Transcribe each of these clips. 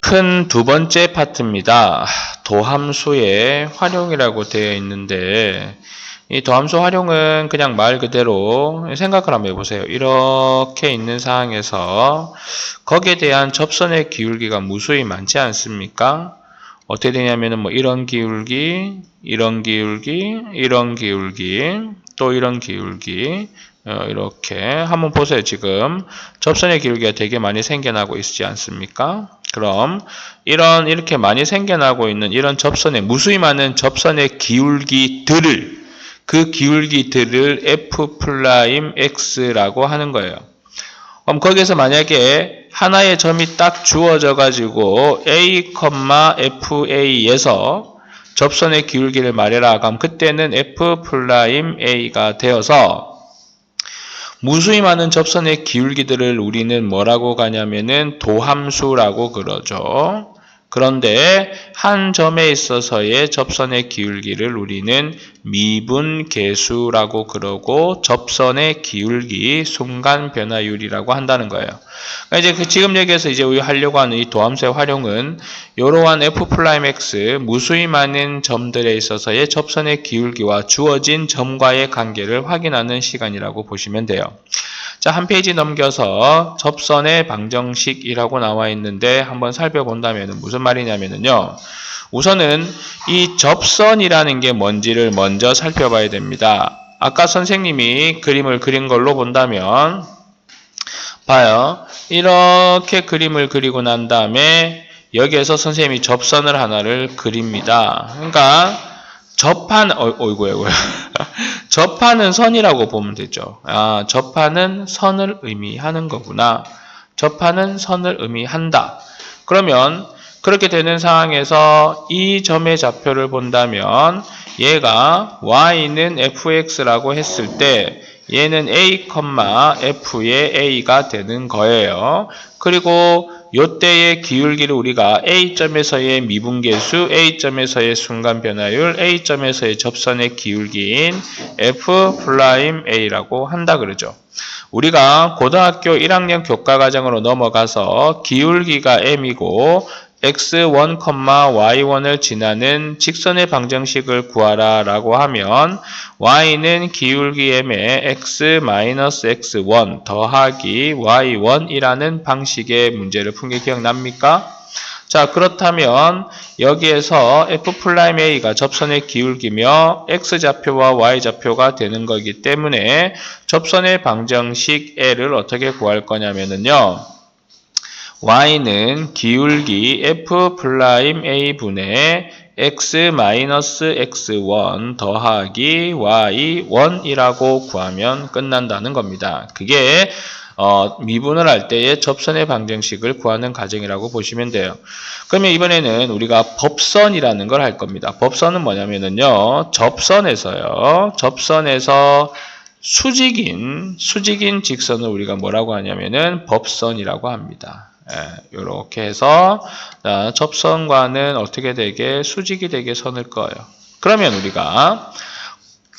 큰 두 번째 파트입니다. 도함수의 활용이라고 되어 있는데 이 도함수 활용은 그냥 말 그대로 생각을 한번 해보세요. 이렇게 있는 상황에서 거기에 대한 접선의 기울기가 무수히 많지 않습니까? 어떻게 되냐면은 뭐 이런 기울기, 이런 기울기, 이런 기울기, 또 이런 기울기 이렇게 한번 보세요. 지금 접선의 기울기가 되게 많이 생겨나고 있지 않습니까? 그럼 이렇게 많이 생겨나고 있는 이런 접선의 무수히 많은 접선의 기울기들을 그 기울기들을 F'X라고 하는 거예요. 그럼 거기에서 만약에 하나의 점이 딱 주어져 가지고 A, FA에서 접선의 기울기를 말해라. 그럼 그때는 F'A가 되어서 무수히 많은 접선의 기울기들을 우리는 뭐라고 가냐면은 도함수라고 그러죠. 그런데 한 점에 있어서의 접선의 기울기를 우리는 미분계수라고 그러고 접선의 기울기 순간 변화율이라고 한다는 거예요. 그러니까 이제 지금 여기에서 이제 우리 하려고 하는 이 도함수의 활용은 이러한 F'X 무수히 많은 점들에 있어서의 접선의 기울기와 주어진 점과의 관계를 확인하는 시간이라고 보시면 돼요. 자, 한 페이지 넘겨서 접선의 방정식이라고 나와 있는데 한번 살펴본다면 무슨 말이냐면요. 우선은 이 접선이라는 게 뭔지를 먼저 살펴봐야 됩니다. 아까 선생님이 그림을 그린 걸로 본다면 봐요. 이렇게 그림을 그리고 난 다음에 여기에서 선생님이 접선을 하나를 그립니다. 그러니까 어이구야. 접하는 선이라고 보면 되죠. 접하는 선을 의미하는 거구나. 접하는 선을 의미한다. 그러면 그렇게 되는 상황에서 이 점의 좌표를 본다면 얘가 y는 fx라고 했을 때 얘는 a, f의 a가 되는 거예요. 그리고 요때의 기울기를 우리가 A점에서의 미분계수, A점에서의 순간변화율, A점에서의 접선의 기울기인 F'A라고 한다 그러죠. 우리가 고등학교 1학년 교과과정으로 넘어가서 기울기가 M이고 x1, y1을 지나는 직선의 방정식을 구하라 라고 하면 y는 기울기 m에 x-x1 더하기 y1이라는 방식의 문제를 푼 게 기억납니까? 자, 그렇다면 여기에서 F'A가 접선의 기울기며 X좌표와 Y좌표가 되는 거기 때문에 접선의 방정식 L을 어떻게 구할 거냐면요. y는 기울기 F'A분의 x-x1 더하기 y1이라고 구하면 끝난다는 겁니다. 그게 미분을 할 때의 접선의 방정식을 구하는 과정이라고 보시면 돼요. 그러면 이번에는 우리가 법선이라는 걸 할 겁니다. 법선은 뭐냐면요. 접선에서 수직인 직선을 우리가 뭐라고 하냐면은 법선이라고 합니다. 이렇게 해서 접선과는 어떻게 되게 수직이 되게 선을 그어요. 그러면 우리가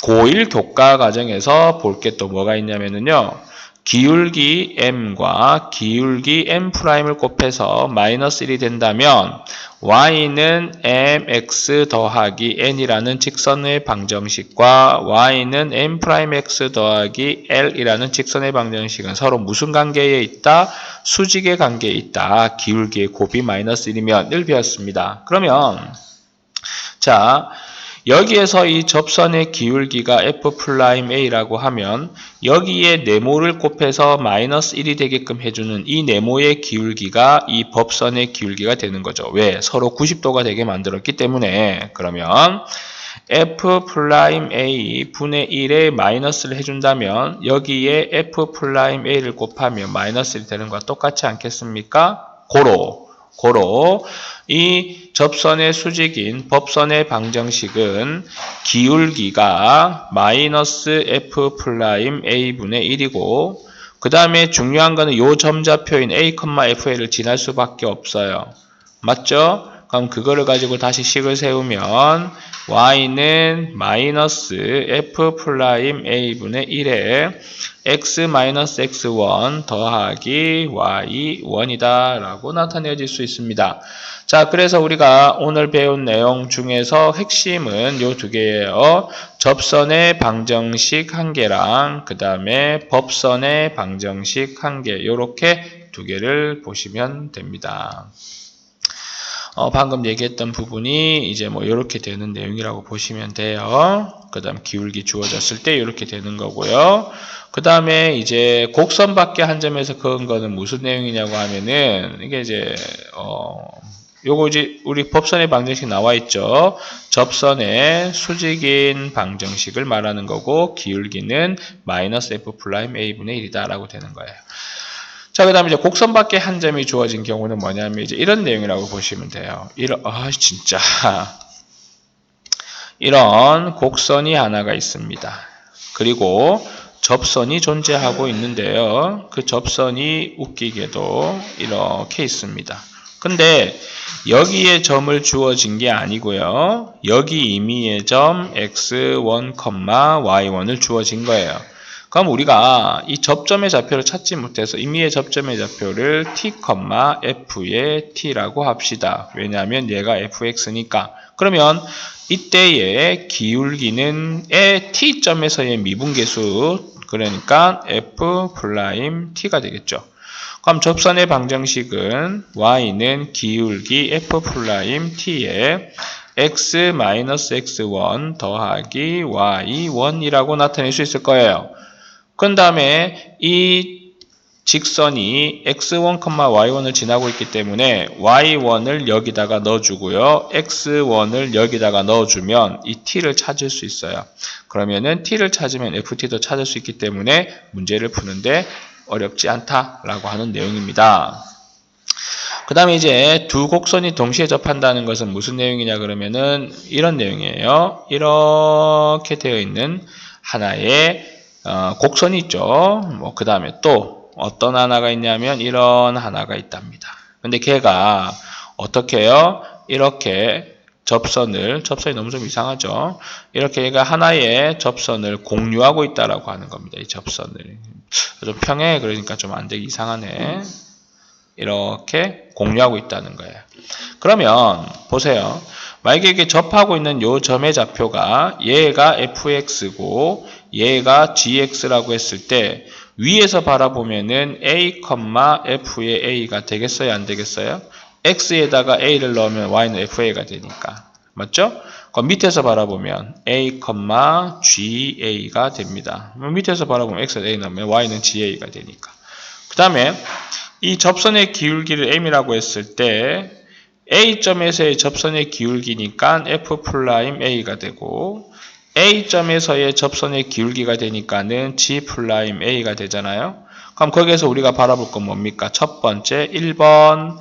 고1 교과 과정에서 볼 게 또 뭐가 있냐면요. 기울기 m과 기울기 m'을 곱해서 마이너스 1이 된다면 y는 mx 더하기 n이라는 직선의 방정식과 y는 m'x 더하기 l이라는 직선의 방정식은 서로 무슨 관계에 있다? 수직의 관계에 있다. 기울기의 곱이 마이너스 1이면 1 배웠습니다. 그러면 자, 여기에서 이 접선의 기울기가 F'A라고 하면 여기에 네모를 곱해서 마이너스 1이 되게끔 해주는 이 네모의 기울기가 이 법선의 기울기가 되는 거죠. 왜? 서로 90도가 되게 만들었기 때문에. 그러면 F'A 분의 1에 마이너스를 해준다면 여기에 F'A를 곱하면 마이너스 1이 되는 것과 똑같지 않겠습니까? 고로 이 접선의 수직인 법선의 방정식은 기울기가 마이너스 F'A분의 1이고 그 다음에 중요한 거는 요 점좌표인 A, FA를 지날 수밖에 없어요. 맞죠? 그럼 그거를 가지고 다시 식을 세우면 y는 마이너스 f 프라임 a분의 1에 x-x1 더하기 y1이다 라고 나타내질 수 있습니다. 자, 그래서 우리가 오늘 배운 내용 중에서 핵심은 요 두 개예요. 접선의 방정식 한 개랑 그 다음에 법선의 방정식 한 개, 요렇게 두 개를 보시면 됩니다. 방금 얘기했던 부분이 이제 뭐 이렇게 되는 내용이라고 보시면 돼요. 그 다음 기울기 주어졌을 때 이렇게 되는 거고요. 그 다음에 이제 곡선 밖에 한 점에서 그은 거는 무슨 내용이냐고 하면은 이게 이제 요거 이제 우리 법선의 방정식 나와 있죠. 접선의 수직인 방정식을 말하는 거고 기울기는 마이너스 f 프라임 a분의 1이다 라고 되는 거예요. 자, 그 다음에 이제 곡선 밖에 한 점이 주어진 경우는 뭐냐면 이제 이런 내용이라고 보시면 돼요. 진짜. 이런 곡선이 하나가 있습니다. 그리고 접선이 존재하고 있는데요. 그 접선이 웃기게도 이렇게 있습니다. 근데 여기에 점을 주어진 게 아니고요. 여기 임의의 점 x1, y1을 주어진 거예요. 그럼 우리가 이 접점의 좌표를 찾지 못해서 임의의 접점의 좌표를 t, f의 t라고 합시다. 왜냐하면 얘가 fx니까. 그러면 이때의 기울기는 t점에서의 미분계수, 그러니까 f 프라임 t가 되겠죠. 그럼 접선의 방정식은 y는 기울기 f 프라임 t에 x-x1 더하기 y1이라고 나타낼 수 있을 거예요. 그 다음에 이 직선이 x1, y1을 지나고 있기 때문에 y1을 여기다가 넣어주고요. x1을 여기다가 넣어주면 이 t를 찾을 수 있어요. 그러면은 t를 찾으면 ft도 찾을 수 있기 때문에 문제를 푸는데 어렵지 않다라고 하는 내용입니다. 그 다음에 이제 두 곡선이 동시에 접한다는 것은 무슨 내용이냐 그러면은 이런 내용이에요. 이렇게 되어 있는 하나의 곡선이 있죠. 그 다음에 또 어떤 하나가 있냐면 이런 하나가 있답니다. 근데 걔가 어떻게 해요? 이렇게 접선이 너무 좀 이상하죠. 이렇게 얘가 하나의 접선을 공유하고 있다라고 하는 겁니다. 이 접선을 좀 평행해, 그러니까 좀 안 되게 이상하네. 이렇게 공유하고 있다는 거예요. 그러면 보세요. 만약에 이게 접하고 있는 요 점의 좌표가 얘가 fx고 얘가 gx라고 했을 때 위에서 바라보면은 a, f의 a가 되겠어요? 안 되겠어요? x에다가 a를 넣으면 y는 fa가 되니까. 맞죠? 그럼 밑에서 바라보면 a, ga가 됩니다. 밑에서 바라보면 x에 a 넣으면 y는 ga가 되니까. 그 다음에 이 접선의 기울기를 m이라고 했을 때 A점에서의 접선의 기울기니까 F'A가 되고 A점에서의 접선의 기울기가 되니까는 G'A가 되잖아요. 그럼 거기에서 우리가 바라볼 건 뭡니까? 첫 번째 1번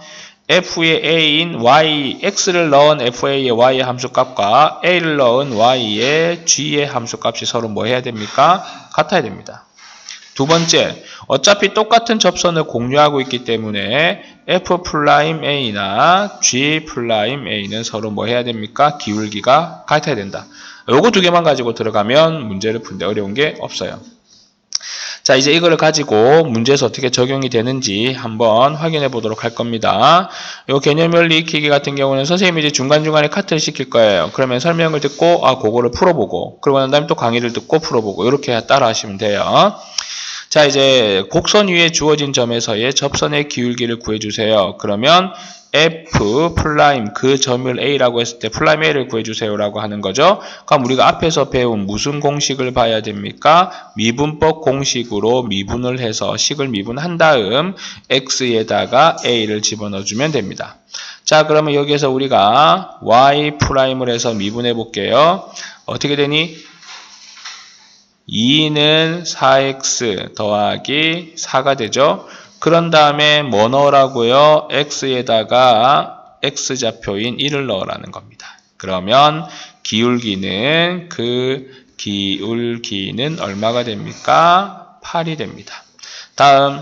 F의 A인 Y, X를 넣은 FA의 Y의 함수값과 A를 넣은 Y의 G의 함수값이 서로 뭐 해야 됩니까? 같아야 됩니다. 두 번째, 어차피 똑같은 접선을 공유하고 있기 때문에 F'A나 G'A는 서로 뭐 해야 됩니까? 기울기가 같아야 된다. 요거 두 개만 가지고 들어가면 문제를 푸는데 어려운 게 없어요. 자, 이제 이거를 가지고 문제에서 어떻게 적용이 되는지 한번 확인해 보도록 할 겁니다. 요 개념연리 익히기 같은 경우는 선생님이 이제 중간중간에 카트를 시킬 거예요. 그러면 설명을 듣고, 그거를 풀어보고, 그러고 난 다음에 또 강의를 듣고 풀어보고, 이렇게 따라 하시면 돼요. 자, 이제 곡선 위에 주어진 점에서의 접선의 기울기를 구해주세요. 그러면 F 플라임 그 점을 A라고 했을 때 플라임 A를 구해주세요라고 하는 거죠. 그럼 우리가 앞에서 배운 무슨 공식을 봐야 됩니까? 미분법 공식으로 미분을 해서 식을 미분한 다음 X에다가 A를 집어넣어주면 됩니다. 자, 그러면 여기에서 우리가 Y 프라임을 해서 미분해 볼게요. 어떻게 되니? 2는 4x 더하기 4가 되죠. 그런 다음에 뭐 넣으라고요? x에다가 x좌표인 1을 넣으라는 겁니다. 그러면 기울기는 얼마가 됩니까? 8이 됩니다. 다음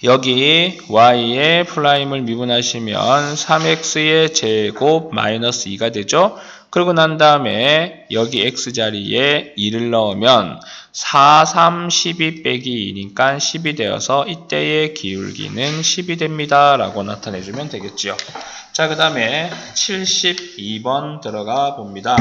여기 y의 프라임을 미분하시면 3x의 제곱 마이너스 2가 되죠. 그러고 난 다음에 여기 x 자리에 2를 넣으면 4, 3, 12 빼기 2니까 10이 되어서 이때의 기울기는 10이 됩니다. 라고 나타내주면 되겠죠. 자, 그 다음에 72번 들어가 봅니다.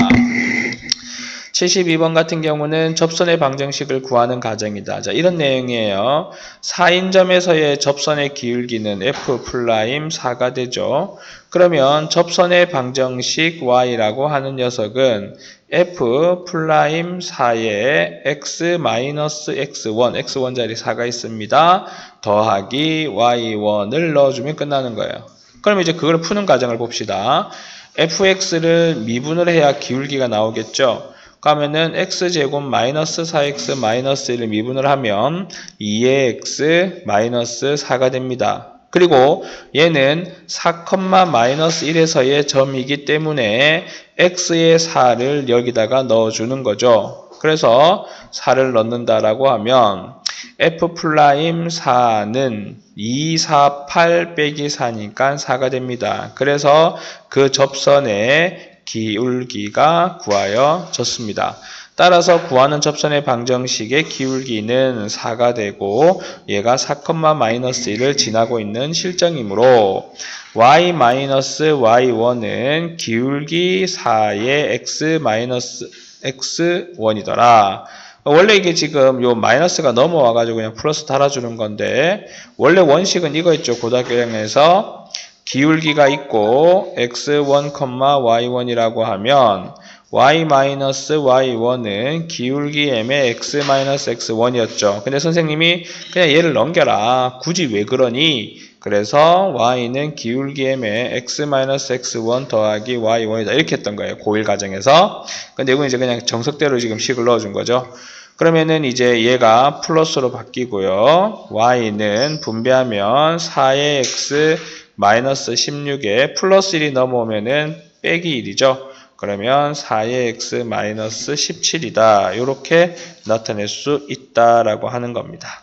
72번 같은 경우는 접선의 방정식을 구하는 과정이다. 자, 이런 내용이에요. 4인점에서의 접선의 기울기는 F'4가 되죠. 그러면 접선의 방정식 Y라고 하는 녀석은 F'4에 X-X1, X1 자리 4가 있습니다. 더하기 Y1을 넣어주면 끝나는 거예요. 그럼 이제 그걸 푸는 과정을 봅시다. fx를 미분을 해야 기울기가 나오겠죠. 그러면은 x제곱 마이너스 4x 마이너스 1을 미분을 하면 2의 x 마이너스 4가 됩니다. 그리고 얘는 4, 마이너스 1에서의 점이기 때문에 x의 4를 여기다가 넣어주는 거죠. 그래서 4를 넣는다라고 하면 F'4는 2, 4, 8 빼기 4니까 4가 됩니다. 그래서 그 접선의 기울기가 구하여졌습니다. 따라서 구하는 접선의 방정식의 기울기는 4가 되고 얘가 4, 마이너스 1을 지나고 있는 실정이므로 y-y1은 기울기 4의 x 마이너스 x1이더라. 원래 이게 지금 요 마이너스가 넘어와가지고 그냥 플러스 달아주는 건데 원래 원식은 이거였죠. 고등학교에서 기울기가 있고 x1, y1이라고 하면 y-y1은 기울기 m의 x-x1이었죠. 근데 선생님이 그냥 얘를 넘겨라. 굳이 왜 그러니? 그래서 y는 기울기 m의 x-x1 더하기 y1이다. 이렇게 했던 거예요. 고1 과정에서. 근데 이건 이제 그냥 정석대로 지금 식을 넣어준 거죠. 그러면은 이제 얘가 플러스로 바뀌고요. y는 분배하면 4의 x 마이너스 16에 플러스 1이 넘어오면은 빼기 1이죠. 그러면 4의 x 마이너스 17이다. 이렇게 나타낼 수 있다라고 하는 겁니다.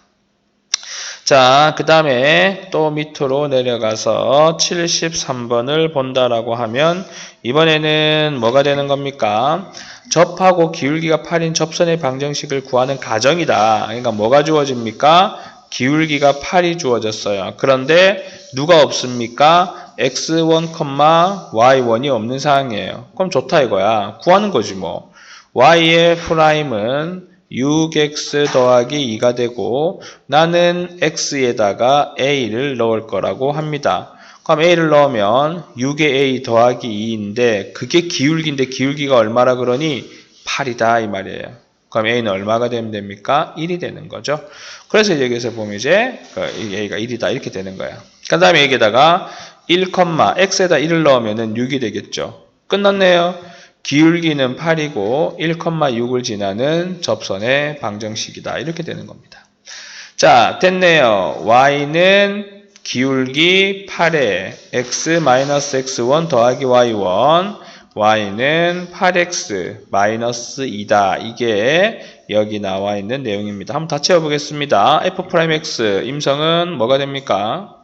자, 그 다음에 또 밑으로 내려가서 73번을 본다라고 하면 이번에는 뭐가 되는 겁니까? 접하고 기울기가 8인 접선의 방정식을 구하는 가정이다. 그러니까 뭐가 주어집니까? 기울기가 8이 주어졌어요. 그런데 누가 없습니까? x1, y1이 없는 상황이에요. 그럼 좋다 이거야. 구하는 거지 뭐. y의 프라임은 6x 더하기 2가 되고 나는 x에다가 a를 넣을 거라고 합니다. 그럼 a를 넣으면 6의 a 더하기 2인데 그게 기울기인데 기울기가 얼마라 그러니 8이다 이 말이에요. 그럼 a는 얼마가 되면 됩니까? 1이 되는 거죠. 그래서 여기서 보면 이제 a가 1이다 이렇게 되는 거예요. 그 다음에 여기다가 1, x에다 1을 넣으면 6이 되겠죠. 끝났네요. 기울기는 8이고 1,6을 지나는 접선의 방정식이다. 이렇게 되는 겁니다. 자, 됐네요. y는 기울기 8에 x-x1 더하기 y1 y는 8x 2다. 이게 여기 나와 있는 내용입니다. 한번 다 채워보겠습니다. f'(x) 임성은 뭐가 됩니까?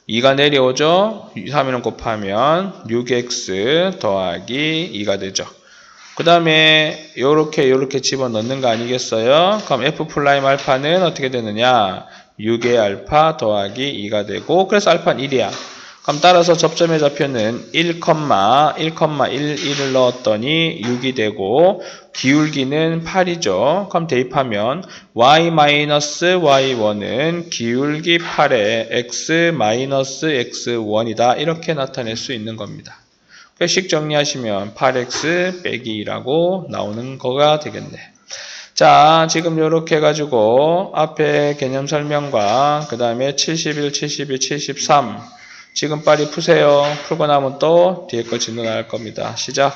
2가 내려오죠. 3이랑 곱하면 6x 더하기 2가 되죠. 그 다음에 요렇게 집어넣는 거 아니겠어요? 그럼 F'알파는 어떻게 되느냐? 6의 알파 더하기 2가 되고 그래서 알파는 1이야. 그럼 따라서 접점의 좌표는 1,1을 넣었더니 6이 되고 기울기는 8이죠. 그럼 대입하면 y-y1은 기울기 8에 x-x1이다. 이렇게 나타낼 수 있는 겁니다. 식 정리하시면 8x 빼기 2라고 나오는 거가 되겠네. 자, 지금 이렇게 해가지고 앞에 개념 설명과 그 다음에 71, 72, 73 지금 빨리 푸세요. 풀고 나면 또 뒤에 거 질문할 겁니다. 시작.